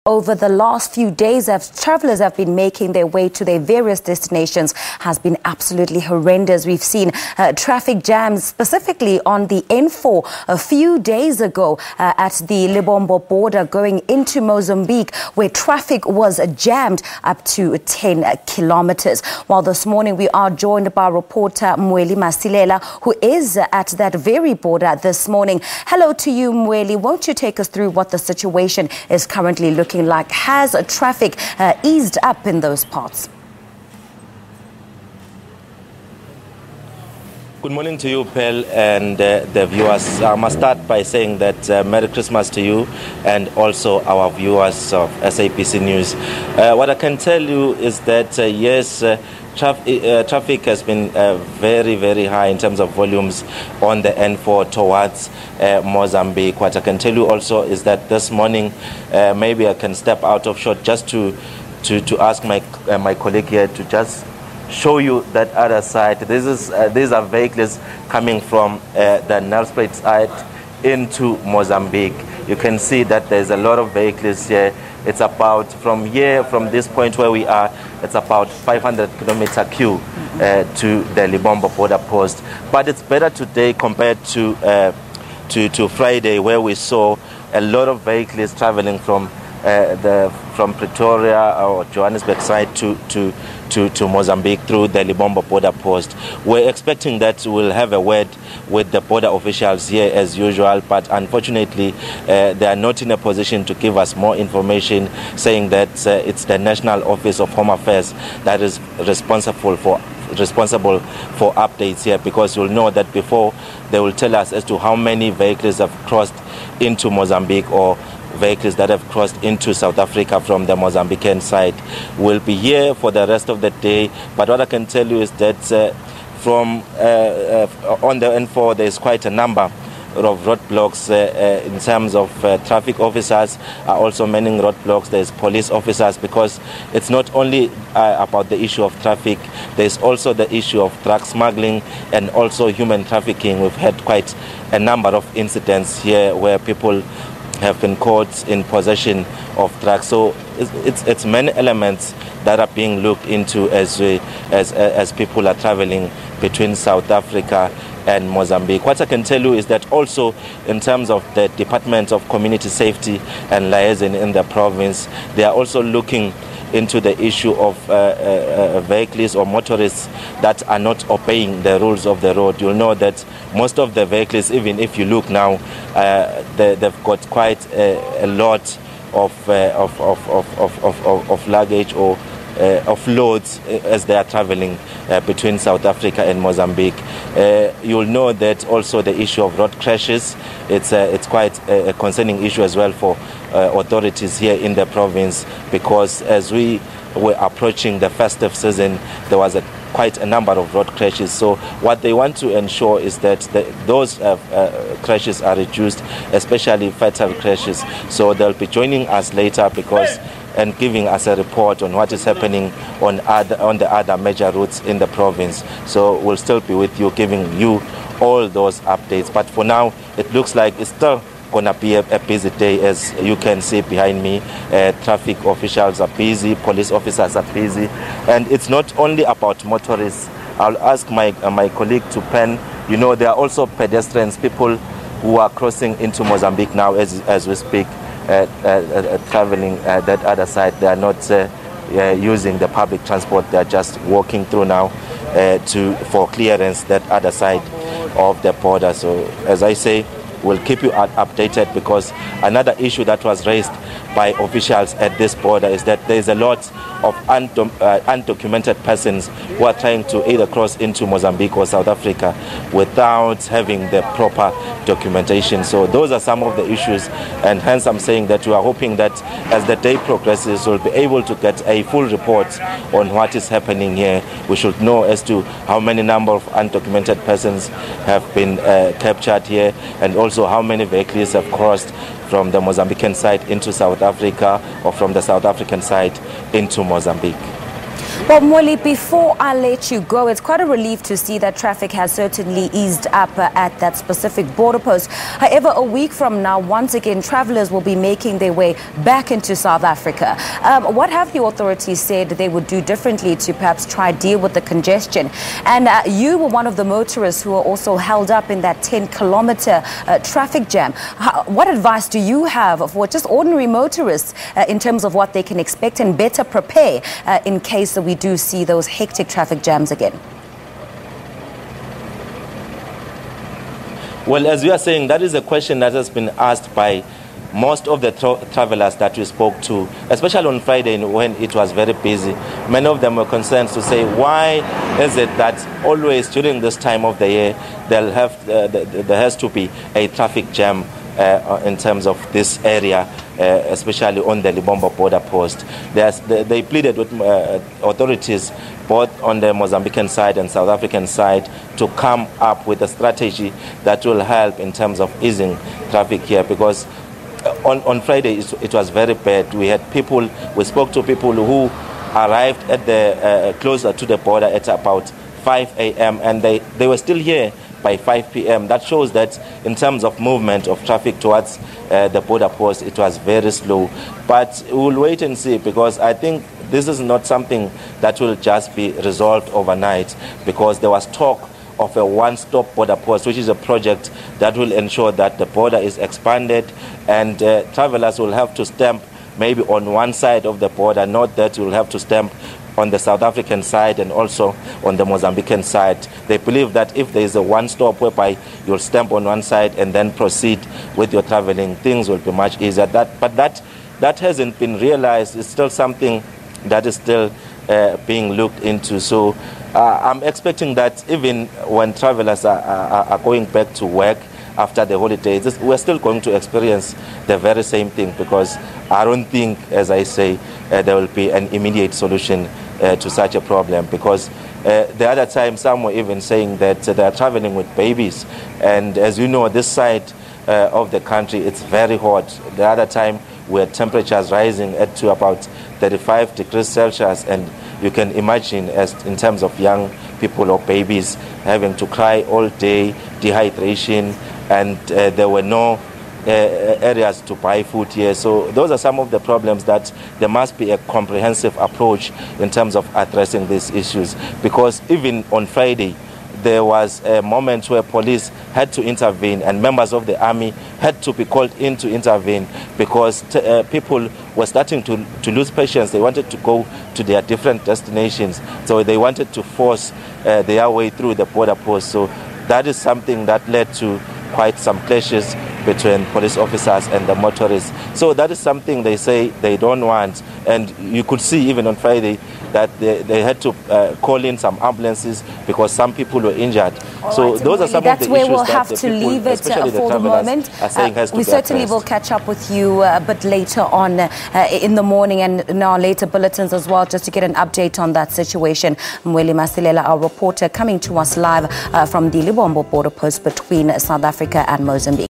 over the last few days as travelers have been making their way to their various destinations has been absolutely horrendous. We've seen traffic jams specifically on the N4 a few days ago at the Lebombo border going into Mozambique, where traffic was jammed up to 10 kilometers. While this morning we are joined by reporter Mweli Masilela, who is at that very border this morning. Hello to you, Mweli. Won't you take us through what the situation is currently looking like? Has traffic eased up in those parts? Good morning to you, Pearl, and the viewers. I must start by saying that Merry Christmas to you and also our viewers of SABC News. What I can tell you is that, yes, traffic has been very, very high in terms of volumes on the N4 towards Mozambique. What I can tell you also is that this morning, maybe I can step out of shot just to ask my colleague here to just show you that other side. These are vehicles coming from the Nelspruit side into Mozambique. You can see that there's a lot of vehicles here. It's about from this point where we are, it's about 500-kilometer queue to the Lebombo border post. But it's better today compared to Friday, where we saw a lot of vehicles traveling from Pretoria or Johannesburg side to Mozambique through the Lebombo border post. We're expecting that we'll have a word with the border officials here as usual, but unfortunately they are not in a position to give us more information, saying that it's the National Office of Home Affairs that is responsible for updates here, because you'll know that before they will tell us as to how many vehicles have crossed into Mozambique or vehicles that have crossed into South Africa from the Mozambican side. Will be here for the rest of the day, but what I can tell you is that from on the N4 there's quite a number of roadblocks in terms of traffic officers are also manning roadblocks. There's police officers, because it's not only about the issue of traffic, there's also the issue of drug smuggling and also human trafficking. We've had quite a number of incidents here where people have been caught in possession of drugs. So it's many elements that are being looked into as people are traveling between South Africa and Mozambique. What I can tell you is that also in terms of the Department of Community Safety and Liaison in the province, they are also looking into the issue of vehicles or motorists that are not obeying the rules of the road. You'll know that most of the vehicles, even if you look now, they've got quite a lot of luggage or of loads as they are traveling between South Africa and Mozambique. You'll know that also the issue of road crashes, it's quite a concerning issue as well for authorities here in the province, because as we were approaching the festive season, there was quite a number of road crashes. So what they want to ensure is that those crashes are reduced, especially fatal crashes. So they'll be joining us later and giving us a report on what is happening on the other major routes in the province. So we'll still be with you, giving you all those updates. But for now, it looks like it's still going to be a busy day. As you can see behind me, traffic officials are busy, police officers are busy, and it's not only about motorists. I'll ask my colleague to pen. You know, there are also pedestrians, people who are crossing into Mozambique now as we speak, traveling that other side. They are not using the public transport. They are just walking through now for clearance that other side of the border. So as I say, we'll keep you updated, because another issue that was raised by officials at this border is that there's a lot of undocumented persons who are trying to either cross into Mozambique or South Africa without having the proper documentation. So those are some of the issues, and hence I'm saying that we are hoping that as the day progresses, we'll be able to get a full report on what is happening here. We should know as to how many number of undocumented persons have been captured here, and also how many vehicles have crossed from the Mozambican side into South Africa or from the South African side into Mozambique. Well, Mweli, before I let you go, it's quite a relief to see that traffic has certainly eased up at that specific border post. However, a week from now, once again, travelers will be making their way back into South Africa. What have the authorities said they would do differently to perhaps try deal with the congestion? And you were one of the motorists who were also held up in that 10-kilometer traffic jam. What advice do you have for just ordinary motorists in terms of what they can expect and better prepare in case we do see those hectic traffic jams again? Well, as we are saying, that is a question that has been asked by most of the travelers that we spoke to, especially on Friday when it was very busy. Many of them were concerned to say, why is it that always during this time of the year there has to be a traffic jam in terms of this area, especially on the Lebombo border post. They pleaded with authorities both on the Mozambican side and South African side to come up with a strategy that will help in terms of easing traffic here, because on Friday it was very bad. We spoke to people who arrived at the closer to the border at about 5 a.m. and they were still here by 5 p.m. That shows that in terms of movement of traffic towards the border post, it was very slow. But we'll wait and see, because I think this is not something that will just be resolved overnight, because there was talk of a one-stop border post, which is a project that will ensure that the border is expanded and travelers will have to stamp maybe on one side of the border, not that you'll have to stamp on the South African side and also on the Mozambican side. They believe that if there is a one-stop whereby you'll stamp on one side and then proceed with your traveling, things will be much easier. But that hasn't been realized. It's still something that is still being looked into. So I'm expecting that even when travelers are going back to work after the holidays, we're still going to experience the very same thing, because I don't think, as I say, there will be an immediate solution to such a problem, because the other time some were even saying that they are traveling with babies, and as you know, this side of the country, it's very hot. The other time we had temperatures rising to about 35 degrees Celsius, and you can imagine, as in terms of young people or babies having to cry all day, dehydration, and there were no areas to buy food here. So those are some of the problems that there must be a comprehensive approach in terms of addressing these issues, because even on Friday there was a moment where police had to intervene and members of the army had to be called in to intervene, because people were starting to lose patience. They wanted to go to their different destinations, so they wanted to force their way through the border post. So that is something that led to quite some clashes between police officers and the motorists. So that is something they say they don't want. And you could see even on Friday that they had to call in some ambulances because some people were injured. So those are some of the issues that the people, that's where we'll have to leave it for the moment. We certainly will catch up with you a bit later on in the morning and in our later bulletins as well, just to get an update on that situation. Mweli Masilela, our reporter, coming to us live from the Lebombo border post between South Africa and Mozambique.